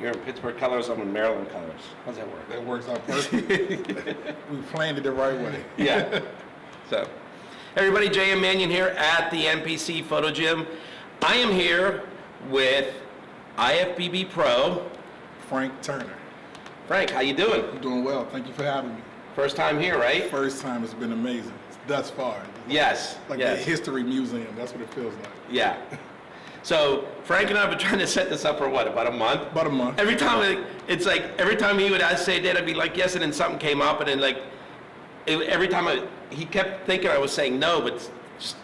You're in Pittsburgh colors, I'm in Maryland colors. How's that work? That works out perfect. We planned it the right way. Yeah. So, everybody, Jay and Manion here at the NPC Photo Gym. I am here with IFBB Pro. Frank Turner. Frank, how you doing? I'm doing well. Thank you for having me. First time here, right? First time. It's been amazing thus far. Yes. Like yes. the history museum. That's what it feels like. Yeah. So Frank and I have been trying to set this up for what, about a month? About a month. Every time it's like every time he would say that, I'd be like yes, and then something came up, and then like every time he kept thinking I was saying no, but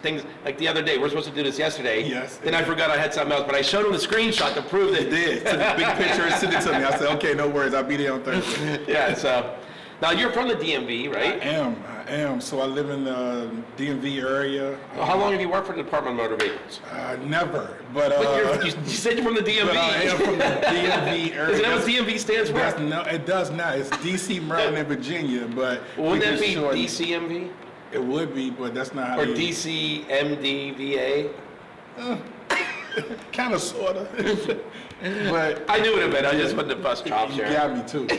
things like the other day we're supposed to do this yesterday. Yes. Then I forgot I had something else, but I showed him the screenshot to prove that. It did. Took a big picture and sent it to me. I said, okay, no worries. I'll be there on Thursday. Yeah. So now you're from the DMV, right? I am. So I live in the DMV area. Well, how long have you worked for the Department of Motor Vehicles? Never. But you said you're from the DMV. But I am from the DMV area. Is that what DMV stands for? No, it does not. It's DC, Maryland, and Virginia. But wouldn't that be DCMV? It would be, but that's not how or DCMDVA? Kind of, sort of. But I knew it a bit. I just wanted to bust chops here. You got me too. And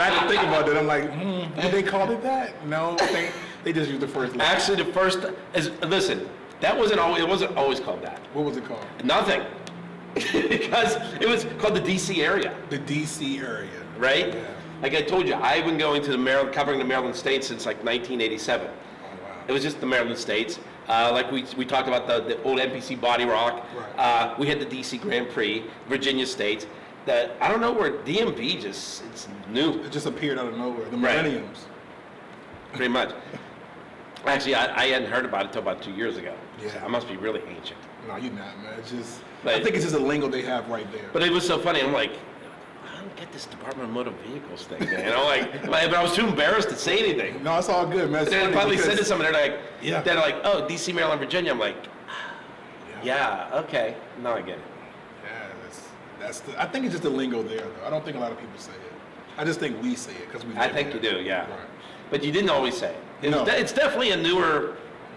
I had to think about that. I'm like, did they call it that? No, they just used the first letter. Actually, the first is listen. That wasn't always. It wasn't always called that. What was it called? Nothing, because it was called the DC area. The DC area. Right. Yeah. Like I told you, I've been going to the Maryland, covering the Maryland states since like 1987. Oh, wow. It was just the Maryland states. Like we talked about the old NPC Body Rock. Right. We had the DC Grand Prix, Virginia states. That I don't know where DMV it's new. It just appeared out of nowhere. The Right. millenniums. Pretty much. Actually, I hadn't heard about it until about 2 years ago. Yeah. So I must be really ancient. No, you're not, man. It's just. But- I think it's just a lingo they have right there. But it was so funny. I'm like, I don't get this Department of Motor Vehicles thing, man. You know, but I was too embarrassed to say anything. No, it's all good, man. It's But then I funny probably because- said to someone, Yeah. they're like, oh, DC, Maryland, Virginia. I'm like, yeah, okay. Now I get it. Yeah, I think it's just the lingo there, though. I don't think a lot of people say it. I just think we say it because we. I think you do, yeah. Right. But you didn't always say it. No. It's definitely a newer,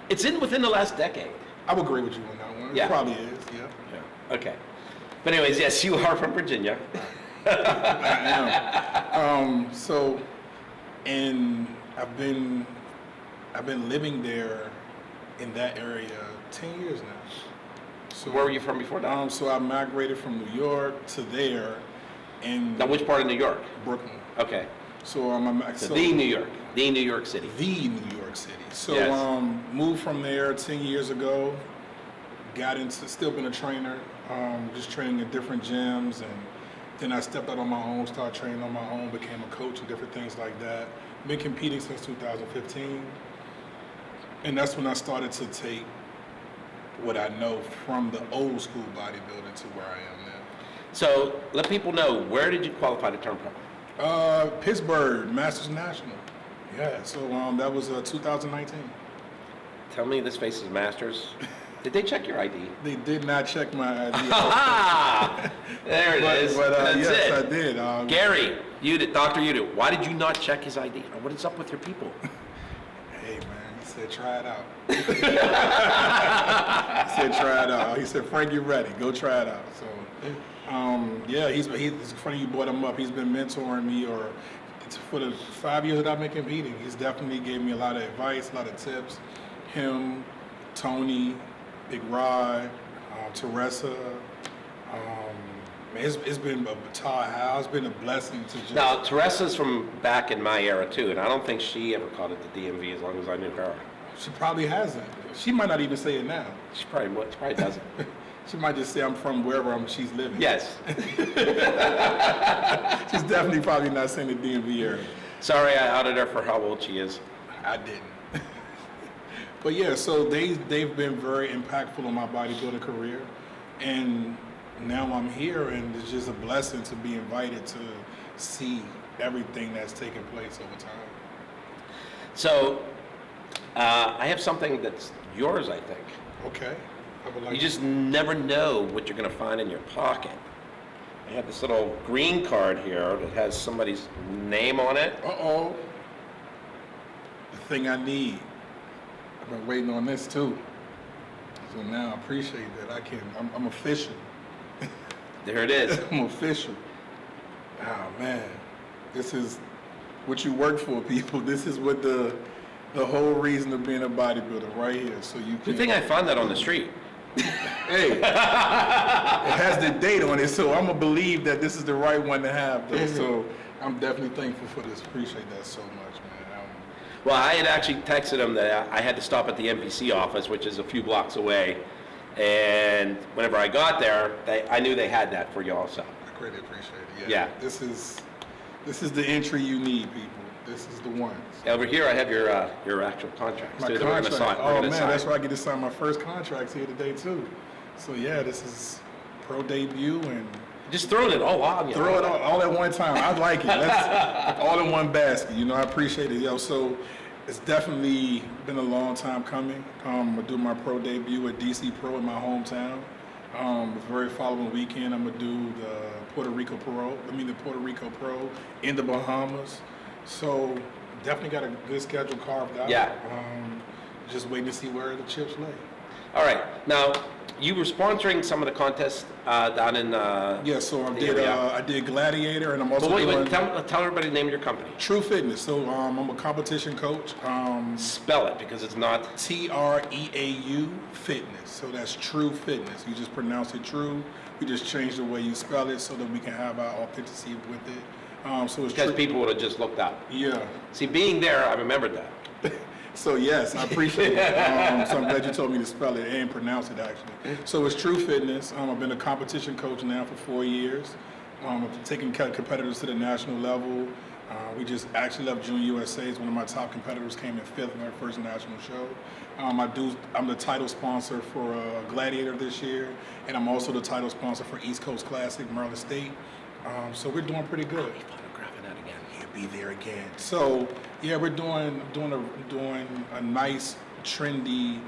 it's within the last decade. I would agree with you on that one. Yeah. It probably is, yeah. Yeah. Okay. But anyways, yes, you are from Virginia. I am. And I've been living there in that area 10 years now. So Where were you from before that? So I migrated from New York to there, and Now, which part of New York? Brooklyn. Okay. So The New York. The New York City. The New York City. So Yes. moved from there 10 years ago. Still been a trainer, just training at different gyms, and then I stepped out on my own, started training on my own, became a coach and different things like that. Been competing since 2015, and that's when I started to take what I know from the old school bodybuilding to where I am now. So let people know, where did you qualify to turn pro? Pittsburgh Masters National. Yeah, so that was 2019. Tell me this face is Masters. Did they check your ID? They did not check my ID. There it is. But That's yes, it. I did. Gary, Dr. Udit, why did you not check his ID? What is up with your people? Hey man, he said try it out. He said try it out. He said Frank, you ready? Go try it out. So, yeah, it's funny you brought him up. He's been mentoring me, for the 5 years that I've been competing. He's definitely gave me a lot of advice, a lot of tips. Him, Tony, Big Rod, Teresa. It's been it's been a blessing to just. Now, Teresa's from back in my era too, and I don't think she ever called it the DMV as long as I knew her. She probably hasn't. She might not even say it now. She probably doesn't. She might just say I'm from wherever she's living. Yes. She's definitely probably not saying the DMV area. Sorry, I outed her for how old she is. I didn't. But yeah, so they've been very impactful on my bodybuilding career, and now I'm here, and it's just a blessing to be invited to see everything that's taking place over time. So, I have something that's yours, I think. Okay. I would like You just never know what you're going to find in your pocket. I have this little green card here that has somebody's name on it. Uh-oh. The thing I need. I've been waiting on this too. So now I appreciate that. I'm official. There it is. I'm official. Oh man, this is what you work for, people. This is what the whole reason of being a bodybuilder right here. So you Good thing I found that on the street. Hey, it has the date on it, so I'm gonna believe that this is the right one to have, though. So I'm definitely thankful for this. Appreciate that so much, man. Well, I had actually texted him that I had to stop at the NPC office, which is a few blocks away. And whenever I got there, I knew they had that for you also. I greatly appreciate it. Yeah. This is the entry you need, people. This is the one. Over here, I have your actual contracts. My too, that we're gonna contract. sign- we're Oh gonna man, sign. that's where I get to sign my first contracts here today too. So yeah, this is pro debut and Just throwing it all on you. throw it all at one time. I like it. Let's all in one basket. You know, I appreciate it, yo. So it's definitely been a long time coming. I'm gonna do my pro debut at DC Pro in my hometown. The very following weekend, I'm gonna do the Puerto Rico Pro in the Bahamas. So definitely got a good schedule carved out. Yeah. Just waiting to see where the chips lay. All right. Now, you were sponsoring some of the contests down in. Yeah, so area. I did Gladiator, and I'm also But wait, doing tell everybody the name of your company. True Fitness. So I'm a competition coach. Spell it because it's not. TREAU Fitness. So that's True Fitness. You just pronounce it true. We just change the way you spell it so that we can have our authenticity with it. So it's Because true. people would have just looked up. Yeah. See, being there, I remembered that. So yes, I appreciate it. So I'm glad you told me to spell it and pronounce it actually. So it's True Fitness. I've been a competition coach now for 4 years. I've taken competitors to the national level. We just actually left Junior USA. One of my top competitors came in 5th in our first national show. I'm the title sponsor for Gladiator this year, and I'm also the title sponsor for East Coast Classic, Maryland State. So we're doing pretty good. Photographing that again. He'll be there again. So yeah, we're doing a nice, trendy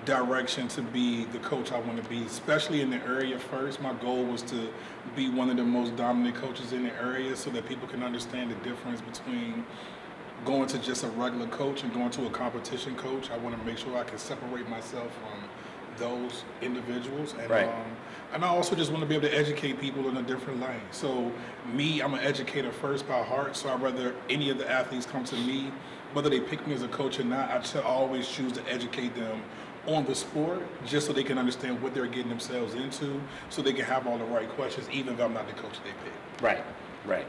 direction to be the coach I want to be, especially in the area first. My goal was to be one of the most dominant coaches in the area so that people can understand the difference between going to just a regular coach and going to a competition coach. I want to make sure I can separate myself from those individuals. And, right. And I also just want to be able to educate people in a different lane. So me, I'm an educator first by heart, so I'd rather any of the athletes come to me, whether they pick me as a coach or not, I always choose to educate them on the sport just so they can understand what they're getting themselves into, so they can have all the right questions, even if I'm not the coach they pick. Right, right.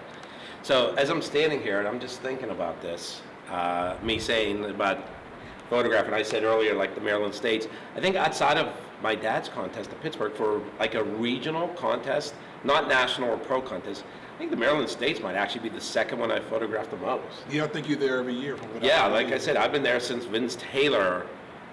So as I'm standing here and I'm just thinking about this, me saying about photographing, I said earlier, like the Maryland States, I think outside of my dad's contest in Pittsburgh for like a regional contest, not national or pro contest, I think the Maryland States might actually be the second one I photographed the most. Yeah, I think you're there every year. From what Yeah, like I said, I've been there since Vince Taylor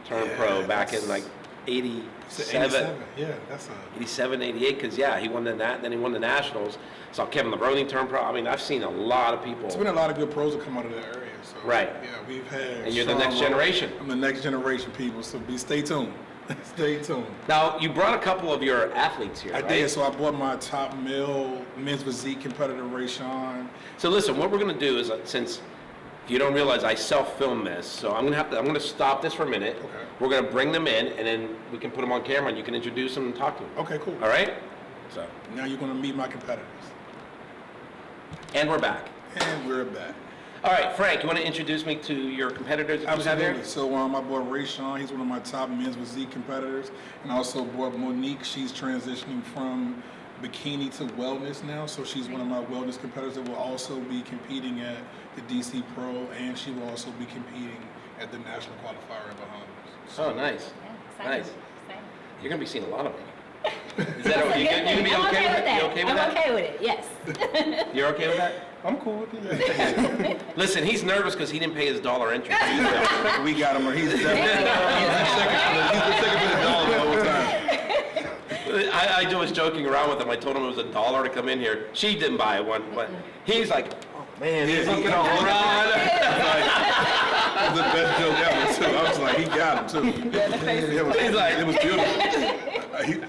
turned pro back in like 87. 87. Yeah, that's 87, 88, because yeah, he won the then he won the Nationals. Saw Kevin LeBrone turn pro. I mean, I've seen a lot of people. It's been a lot of good pros that come out of that area. So, right. Yeah, we've had. And you're the Sean next Rowe. generation. I'm the next generation, people. So stay tuned. Stay tuned. Now, you brought a couple of your athletes here, I right? did. So I brought my top men's physique competitor, Ray Sean. So listen, what we're going to do is, since if you don't realize, I self-film this, so I'm going to stop this for a minute. Okay. We're going to bring them in, and then we can put them on camera, and you can introduce them and talk to them. Okay, cool. All right? So. Now you're going to meet my competitors. And we're back. And we're back. All right, Frank, you want to introduce me to your competitors that you have Absolutely. here? So my boy Ray Sean, he's one of my top men's physique competitors. And also boy Monique, she's transitioning from bikini to wellness now. So she's one of my wellness competitors that will also be competing at the DC Pro, and she will also be competing at the national qualifier in Bahamas. Oh, nice. Yeah, Nice. excited. You're going to be seeing a lot of me. Is that okay? You going to be okay with it? You okay with I'm that? okay with it, yes. You're okay with that? I'm cool with it. Listen, he's nervous because he didn't pay his $1 entry. We got him. He's definitely he's the second for the dollar the whole time. I was joking around with him. I told him it was $1 to come in here. She didn't buy one, but he's like, oh man, he's looking all around. That's the best joke ever too. I was like, he got him too. It was beautiful.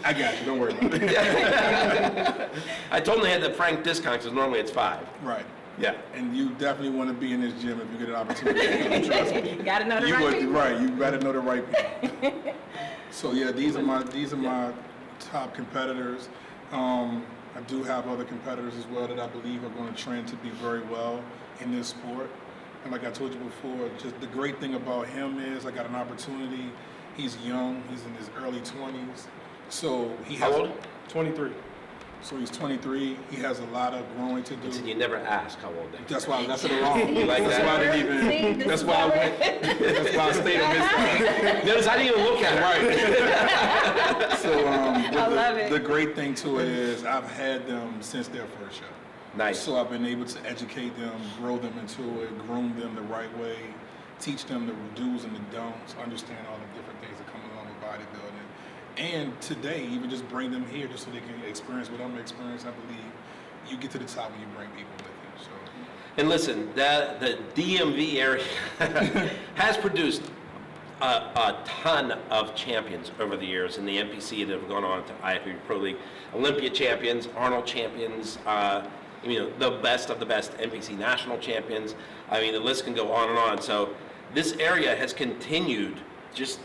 I got you. Don't worry about it. I told him they had the Frank discount because normally it's $5. Right. Yeah. And you definitely want to be in this gym if you get an opportunity. Trust me. You gotta know the You right would- people. Right. You better know the right people. So yeah, these are my top competitors. I do have other competitors as well that I believe are going to train to be very well in this sport. And like I told you before, just the great thing about him is I got an opportunity. He's young. He's in his early 20s. So he has... How old? 23. So he's 23. He has a lot of growing to do. Listen, you never ask how old they are. That's why I left it alone. You like That's that? why I didn't even... That's why I went... That's why I stayed on this side. Notice I didn't even look at it. Right. So I love it. the great thing to it is I've had them since their first show. Nice. So I've been able to educate them, grow them into it, groom them the right way, teach them the do's and the don'ts, understand all the different things that come along with bodybuilding. And today, even just bring them here just so they can experience what I'm experiencing. I believe you get to the top when you bring people with you. So. And listen, the DMV area has produced a ton of champions over the years in the NPC that have gone on to IFBB Pro League. Olympia champions, Arnold champions, the best of the best NPC national champions. I mean, the list can go on and on. So this area has continued just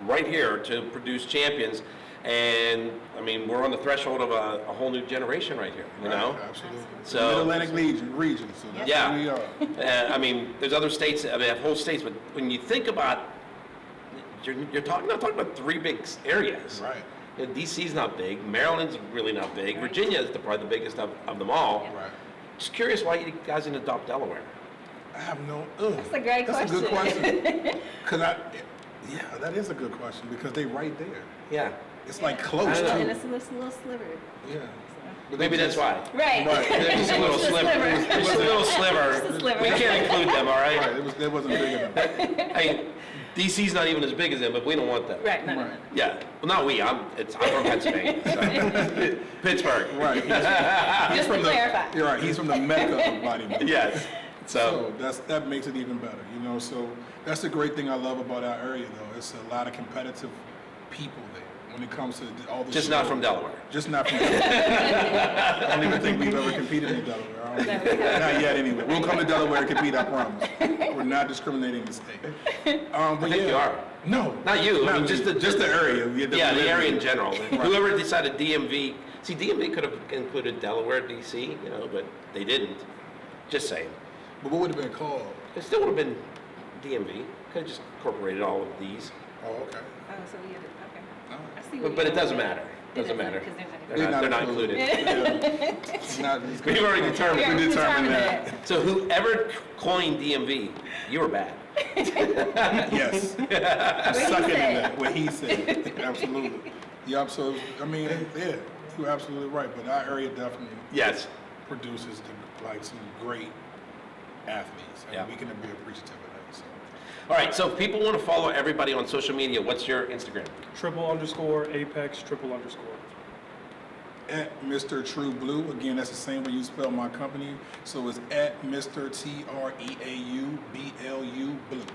right here to produce champions. And I mean, we're on the threshold of a whole new generation right here, you know? Absolutely. So- Mid-Atlantic region, so that's Yeah. where we are. I mean, there's other states, I have whole states, but when you think about, you're not talking about three big areas. Right. DC's not big, Maryland's really not big, Virginia is probably the biggest of them all. Right. Just curious why you guys didn't adopt Delaware. I have no. That's a great That's question. a good question. Yeah, that is a good question because they right there. Yeah. It's like I close don't know. And to. it's a little sliver. Yeah. But Maybe they that's just- why. Right. Right. They're just a little Just a sliver. sliver. Just a little sliver. Just a sliver. We can't include them, all right? Right. It wasn't big enough. I mean, DC's not even as big as them, but we don't want them. Right, no. Right. Yeah. Well, not we. I'm from Pennsylvania. So. Pittsburgh. Right. Just to clarify. You're right. He's from the mecca of bodybuilding. Yes. So, that makes it even better, you know. So that's the great thing I love about our area, though. It's a lot of competitive people there when it comes to all the. just not shows. from Delaware. Just not from Delaware. I don't even think we've ever competed in Delaware. Not yet, anyway. We'll come to Delaware and compete. I promise. We're not discriminating the state. But I think you are. No, Not you. I mean, me. just the area. Yeah, the area in general. Right. Whoever decided DMV. See, DMV could have included Delaware, DC, but they didn't. Just saying. But what would have been called? It still would have been DMV. Could have just incorporated all of these. Oh, okay. Oh, so we have it, okay. Oh. I see But what it doesn't matter. It Doesn't matter. Because they're not They're not included. Yeah. It's not. We've already determined. Yeah, We we determined determined that. So whoever coined DMV, you were bad. Yes. What he Sucking in said. that. What he said. Absolutely. Yeah. So I mean, yeah, you're absolutely right. But our area definitely Yes. produces some great athletes, and Yeah. we can be appreciative of that. So. All right. So if people want to follow everybody on social media, what's your Instagram? _Apex _. At Mr. True Blue, again, that's the same way you spell my company. So it's at Mr. TREAUBLU Blue.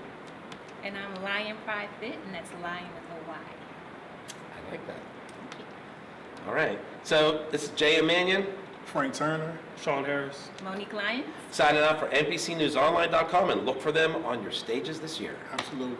And I'm Lion Pride Fit, and that's Lion with a Y. I like that. All right. So this is Jay and Manion Frank Turner. Sean Harris. Monique Lyons. signing out for NPCNewsOnline.com, and look for them on your stages this year. Absolutely.